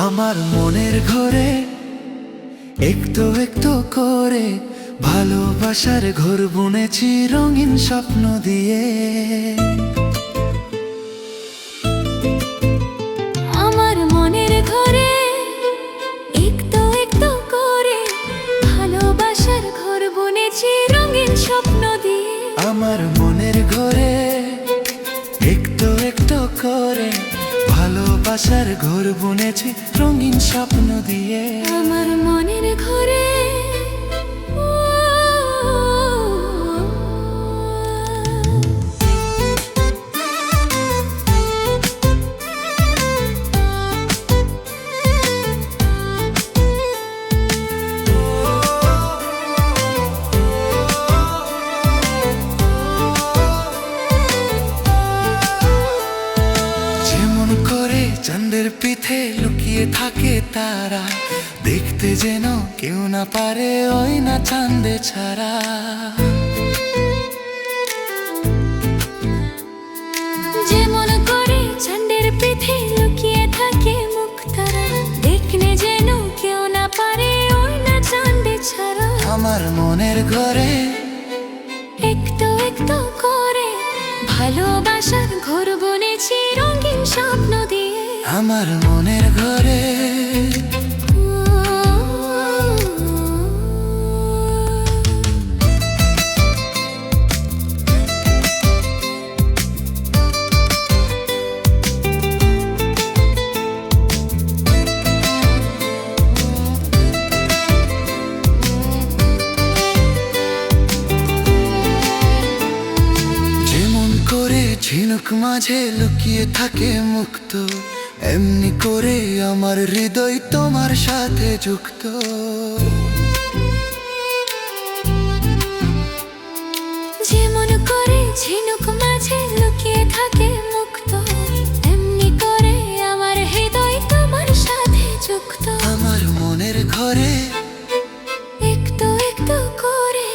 আমার মনের ঘরে একটু একটু করে ভালোবাসার ঘর বুনেছি রঙিন স্বপ্ন দিয়ে। আমার মনের ঘরে একটু একটু করে ভালোবাসার ঘর বুনেছি রঙিন স্বপ্ন দিয়ে। আমার মনের ঘরে একটু একটু করে ভালোবাসার ঘর বুনেছি রঙিন স্বপ্ন দিয়ে। আমার মনের ঘরে চাঁদের পিঠে লুকিয়ে থাকে তারা, দেখতে যেন কেউ না পারে ওই না চাঁদে ছাড়া। যেমন করে চাঁদের পিঠে লুকিয়ে থাকে মুখ তারা, দেখতে যেন কেউ না পারে ওই না চাঁদে ছাড়া। আমার মনের ঘরে একটু একটু করে ভালোবাসার ঘর বুনেছি রঙিন স্বপ্ন দিয়ে। আমার মনের ঘরে ঝিনুক মাঝে লুকিয়ে থাকে মুক্ত, এমনি করে আমার হৃদয় তোমার সাথে যুক্ত। যেমন করে ঝিনুক মাঝে লুকিয়ে থাকে মুক্ত, এমনি করে আমার হৃদয় তোমার সাথে যুক্ত। আমার মনের ঘরে একটু একটু করে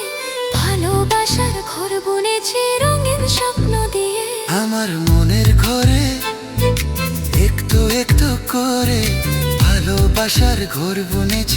ভালোবাসার ঘর বুনেছি রঙিন স্বপ্ন দিয়ে। আমার মনের ঘরে একটু একটু করে ভালোবাসার ঘর বুনেছি।